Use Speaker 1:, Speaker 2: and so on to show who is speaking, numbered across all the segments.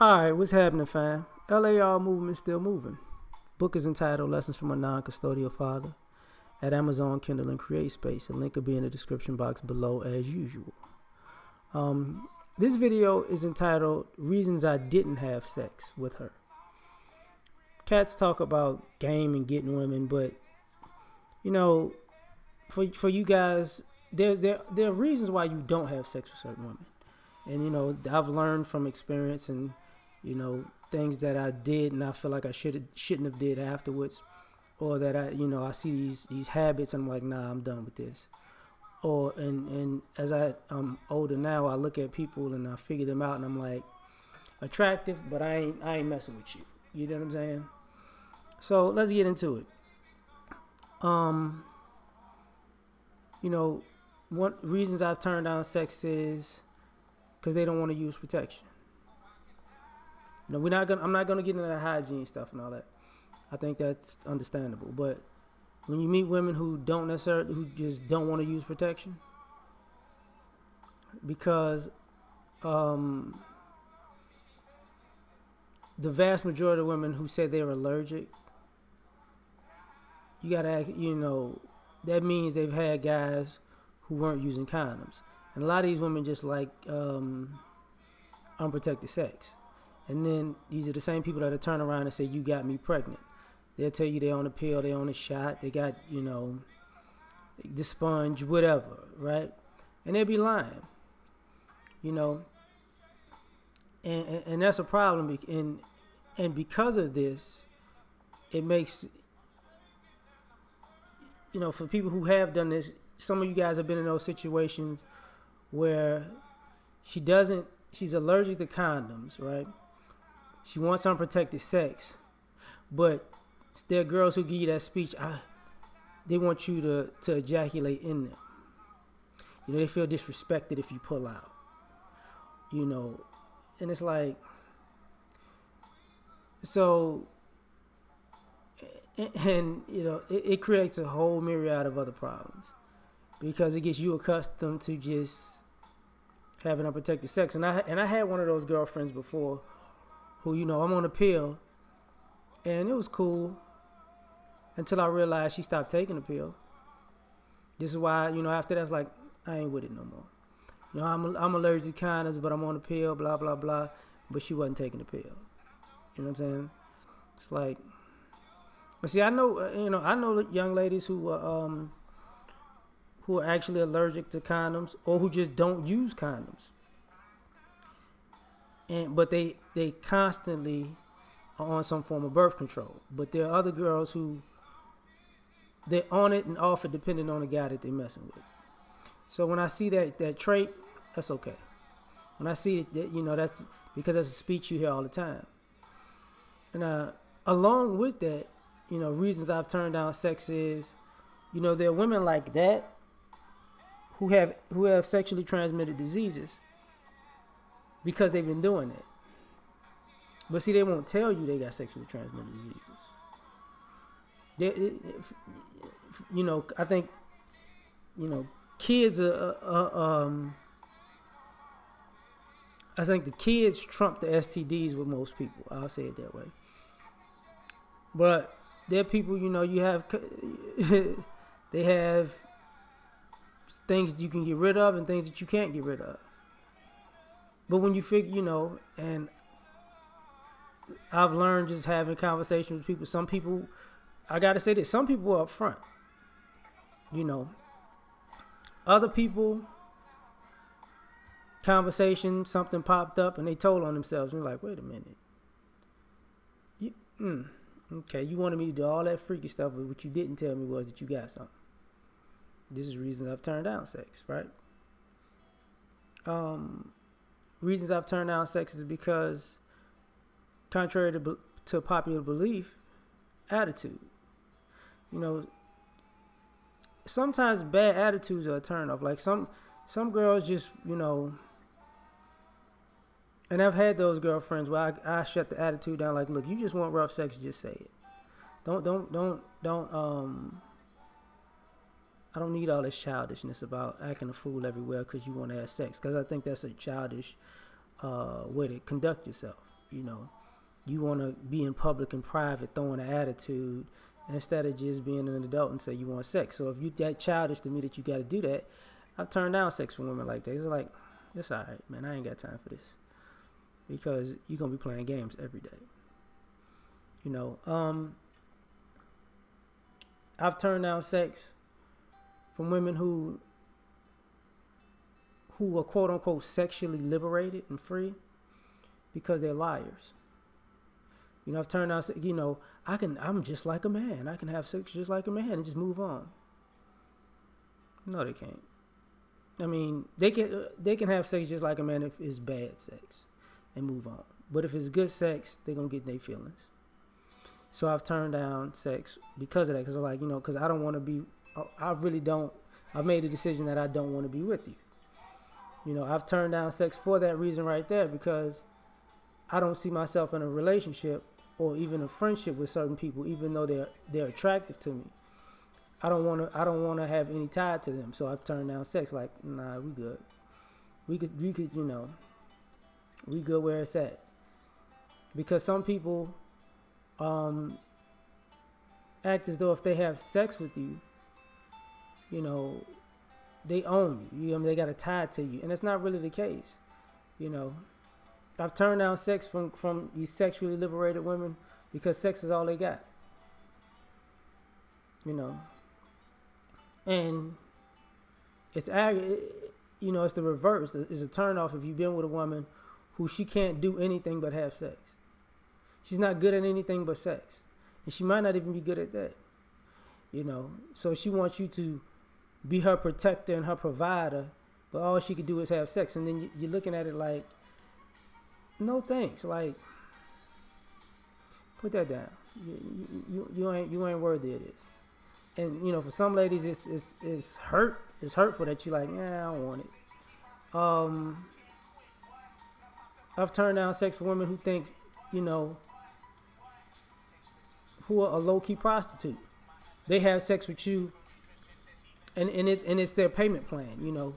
Speaker 1: Alright, what's happening, fam? L.A.R. movement still moving. Book is entitled Lessons from a Non-Custodial Father at Amazon, Kindle, and Create Space. A link will be in the description box below as usual. This video is entitled Reasons I Didn't Have Sex with Her. Cats talk about game and getting women, but you know, for you guys, there are reasons why you don't have sex with certain women. And I've learned from experience and things that I did and I feel like I shouldn't have did afterwards, or that I see these habits and I'm like, nah, I'm done with this. Or and as I'm older now, I look at people and I figure them out and I'm like, attractive, but I ain't messing with you. You know what I'm saying? So let's get into it. Um, you know, one reasons I've turned down sex is because they don't want to use protection. I'm not gonna get into the hygiene stuff and all that. I think that's understandable. But when you meet women who just don't want to use protection, because um, the vast majority of women who say they're allergic, you gotta act, that means they've had guys who weren't using condoms, and a lot of these women just like unprotected sex. And then these are the same people that turn around and say, you got me pregnant. They'll tell you they're on a pill, they're on a shot, they got, the sponge, whatever, right? And they'll be lying, you know. And that's a problem. And because of this, it makes, for people who have done this, some of you guys have been in those situations where she's allergic to condoms, right? She wants unprotected sex, but there are girls who give you that speech. They want you to ejaculate in them. They feel disrespected if you pull out. And it's like, so, and it creates a whole myriad of other problems because it gets you accustomed to just having unprotected sex. And I had one of those girlfriends before who, I'm on a pill, and it was cool until I realized she stopped taking the pill. This is why, after that, it's like, I ain't with it no more. I'm allergic to condoms, but I'm on a pill, blah, blah, blah. But she wasn't taking the pill. You know what I'm saying? It's like, but see, I know young ladies who are actually allergic to condoms or who just don't use condoms. But they constantly are on some form of birth control. But there are other girls who they're on it and off it depending on the guy that they're messing with. So when I see that trait, that's okay. When I see that, that's because that's a speech you hear all the time. And along with that, reasons I've turned down sex is, there are women like that who have sexually transmitted diseases because they've been doing it. But see, they won't tell you they got sexually transmitted diseases. I think, kids I think the kids trump the STDs with most people. I'll say it that way. But there are people, you have, they have things that you can get rid of and things that you can't get rid of. But when you figure, and I've learned just having conversations with people, some people, I got to say this, some people are up front. Other people, conversation, something popped up and they told on themselves. And you're like, wait a minute. Okay, you wanted me to do all that freaky stuff, but what you didn't tell me was that you got something. This is reasons I've turned down sex, right? Reasons I've turned down sex is because, contrary to popular belief, attitude. Sometimes bad attitudes are a turn off. Like some girls just, and I've had those girlfriends where I shut the attitude down. Like, look, you just want rough sex, just say it. Don't. I don't need all this childishness about acting a fool everywhere because you want to have sex. Because I think that's a childish way to conduct yourself. you know, you want to be in public and private throwing an attitude instead of just being an adult and say you want sex. So if you that childish to me that you got to do that, I've turned down sex from women like that. It's like, it's all right, man. I ain't got time for this because you're going to be playing games every day. You know, I've turned down sex from women who are quote unquote sexually liberated and free because they're liars. You know, I've turned down, you know, I'm just like a man. I can have sex just like a man and just move on. No, they can't. I mean, they can have sex just like a man if it's bad sex and move on. But if it's good sex, they're going to get their feelings. So I've turned down sex because of that. Because I'm like, you know, because I don't want to be, I really don't, I've made a decision that I don't want to be with you. You know, I've turned down sex for that reason right there because I don't see myself in a relationship or even a friendship with certain people, even though they're attractive to me. I don't want to have any tie to them. So I've turned down sex. Like, nah, we good. We could, you know, we good where it's at. Because some people act as though if they have sex with you, you know, they own you. You know, they got a tie to you, and it's not really the case. You know, I've turned down sex from these sexually liberated women because sex is all they got. You know, and it's you know, it's the reverse. It's a turnoff if you've been with a woman who she can't do anything but have sex. She's not good at anything but sex, and she might not even be good at that. You know, so she wants you to be her protector and her provider, but all she could do is have sex. And then you're looking at it like, no thanks. Like, put that down. You ain't worthy of this. And you know, for some ladies, it's hurtful that you're like, yeah, I don't want it. I've turned down sex for women who think, you know, who are a low-key prostitute. They have sex with you, and it's their payment plan. You know,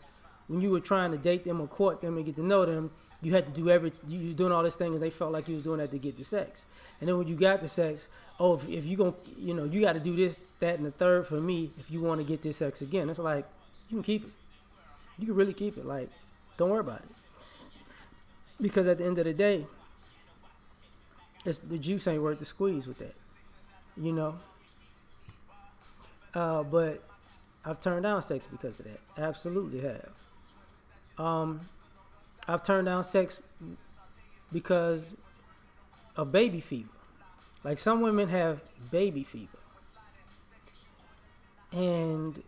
Speaker 1: when you were trying to date them or court them and get to know them, you had to do you was doing all this thing, and they felt like you was doing that to get the sex. And then when you got the sex, oh, if you gonna, you know, you got to do this, that, and the third for me if you want to get this sex again. It's like, you can keep it. You can really keep it. Like, don't worry about it. Because at the end of the day, the juice ain't worth the squeeze with that. You know. But I've turned down sex because of that. Absolutely have. I've turned down sex because of baby fever. Like, some women have baby fever. And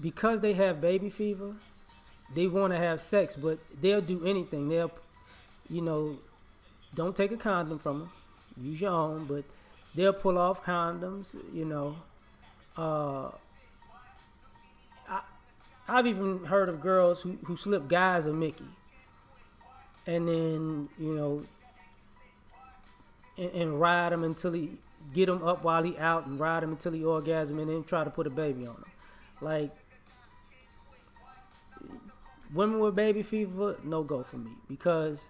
Speaker 1: because they have baby fever, they want to have sex, but they'll do anything. They'll, you know, don't take a condom from them. Use your own, but they'll pull off condoms, you know. I've even heard of girls who slip guys a Mickey. And then, you know, and ride him until he, get him up while he out and ride him until he orgasm and then try to put a baby on him. Like, women with baby fever, no go for me, because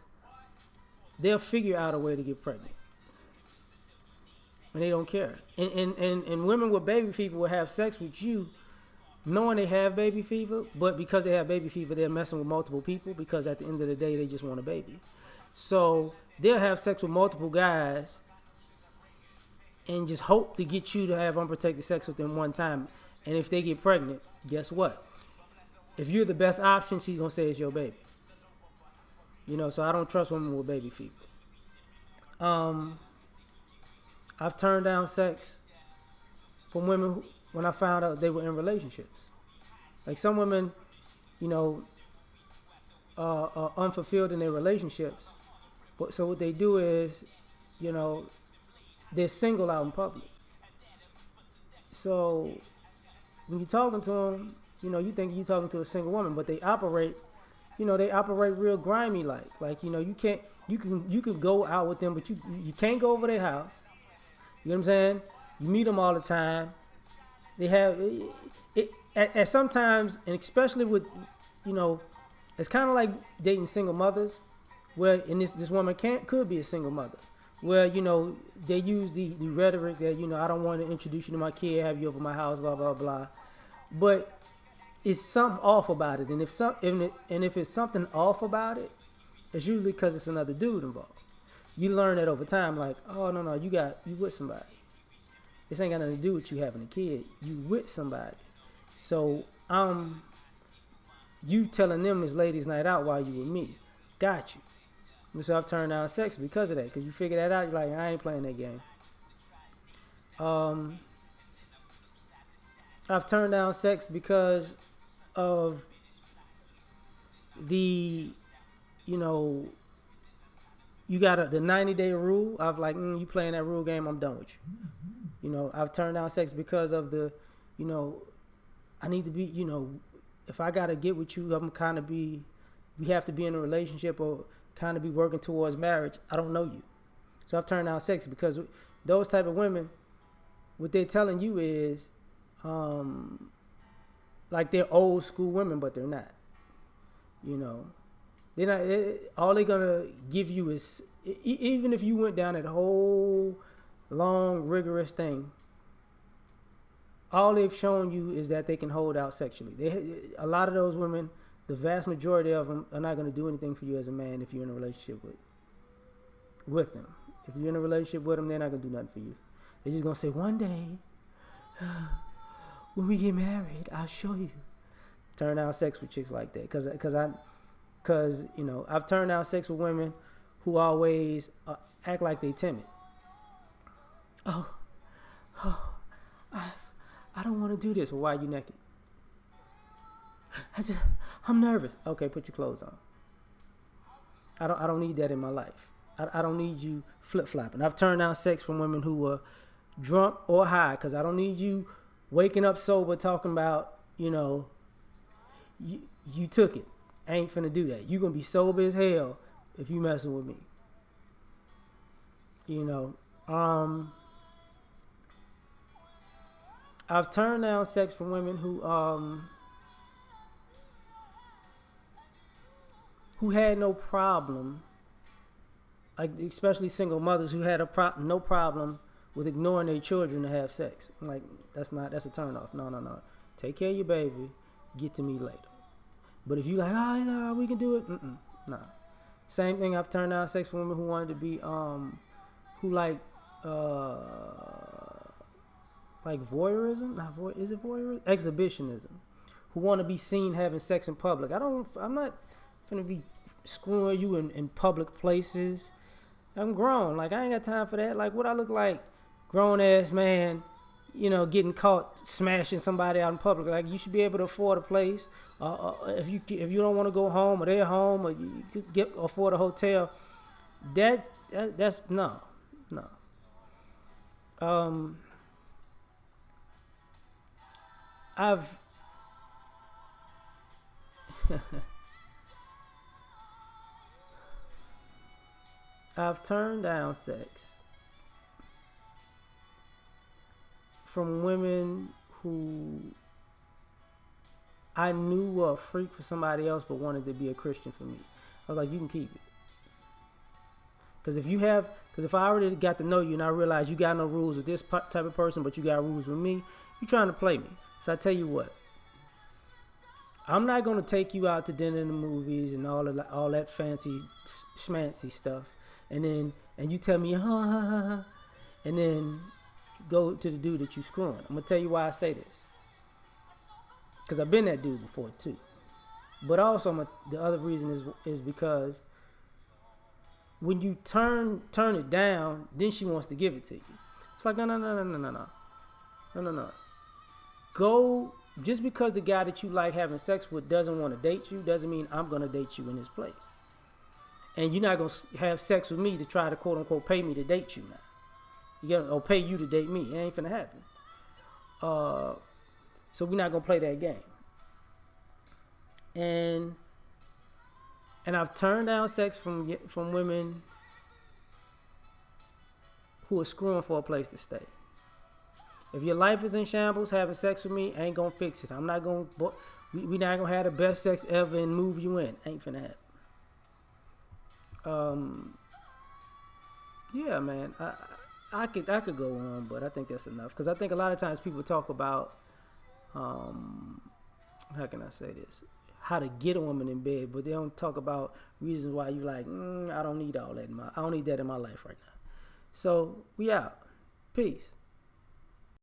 Speaker 1: they'll figure out a way to get pregnant. And they don't care. And women with baby fever will have sex with you knowing they have baby fever, but because they have baby fever, they're messing with multiple people, because at the end of the day, they just want a baby. So they'll have sex with multiple guys and just hope to get you to have unprotected sex with them one time. And if they get pregnant, guess what? If you're the best option, she's going to say it's your baby. You know, so I don't trust women with baby fever. I've turned down sex from women who, when I found out they were in relationships. Like, some women, you know, are unfulfilled in their relationships. But so what they do is, you know, they're single out in public. So when you're talking to them, you know, you think you're talking to a single woman, but they operate, you know, they operate real grimy like, you know, you can go out with them, but you can't go over their house. You know what I'm saying? You meet them all the time. They have it at sometimes, and especially with, you know, it's kind of like dating single mothers, where and this woman could be a single mother, where they use the rhetoric that I don't want to introduce you to my kid, have you over my house, blah blah blah, but it's something off about it, and if it's something off about it, it's usually because it's another dude involved. You learn that over time, like, oh no, you with somebody. This ain't got nothing to do with you having a kid. You with somebody. So you telling them it's ladies' night out while you with me. Got you. And so I've turned down sex because of that. Because you figure that out, you're like, I ain't playing that game. I've turned down sex because of the, you got the 90-day rule. I've like, you playing that rule game, I'm done with you. I've turned down sex because of the, I need to be, if I got to get with you, we have to be in a relationship or kind of be working towards marriage. I don't know you. So I've turned down sex because those type of women, what they're telling you is, like they're old school women, but they're not. They're not. All they're gonna give you is, even if you went down that whole long rigorous thing, all they've shown you is that they can hold out sexually. A lot of those women, the vast majority of them, are not gonna do anything for you as a man if you're in a relationship with them. If you're in a relationship with them, they're not gonna do nothing for you. They're just gonna say, one day, when we get married, I'll show you. Turn down sex with chicks like that, because I've turned down sex with women who always act like they timid. I don't want to do this. Well, why are you naked? I'm nervous. Okay, put your clothes on. I don't need that in my life. I don't need you flip-flopping. I've turned down sex from women who were drunk or high, because I don't need you waking up sober talking about, you took it. I ain't finna do that. You gonna be sober as hell if you messing with me. I've turned down sex from women who had no problem, like especially single mothers who had no problem with ignoring their children to have sex. I'm like, that's a turn off. No. Take care of your baby. Get to me later. But if you like, no, we can do it. No. Same thing. I've turned down sex from women who wanted to be, who like voyeurism. Is it voyeurism? Exhibitionism. Who want to be seen having sex in public. I'm not gonna be screwing you in public places. I'm grown. Like, I ain't got time for that. Like, what I look like, grown ass man, getting caught smashing somebody out in public. Like, you should be able to afford a place. If you don't want to go home, or they're home, or you could afford a hotel. That's no. I've turned down sex from women who I knew were a freak for somebody else but wanted to be a Christian for me. I was like, you can keep it. Because if I already got to know you and I realize you got no rules with this type of person, but you got rules with me, you trying to play me. So I tell you what, I'm not going to take you out to dinner and the movies and all that fancy schmancy stuff. And you tell me, and then go to the dude that you screwing. I'm going to tell you why I say this. Because I've been that dude before too. But also the other reason is because when you turn it down, then she wants to give it to you. It's like, no. Go, just because the guy that you like having sex with doesn't want to date you, doesn't mean I'm going to date you in his place. And you're not going to have sex with me to try to quote unquote pay me to date you now. Or pay you to date me. It ain't finna happen. So we're not going to play that game. And I've turned down sex from women who are screwing for a place to stay. If your life is in shambles, having sex with me ain't gonna fix it. I'm not gonna. We not gonna have the best sex ever and move you in. Ain't finna happen. Yeah, man. I could go on, but I think that's enough because I think a lot of times people talk about um, how can I say this? How to get a woman in bed, but they don't talk about reasons why you like. I don't need all that. I don't need that in my life right now. So we out. Peace.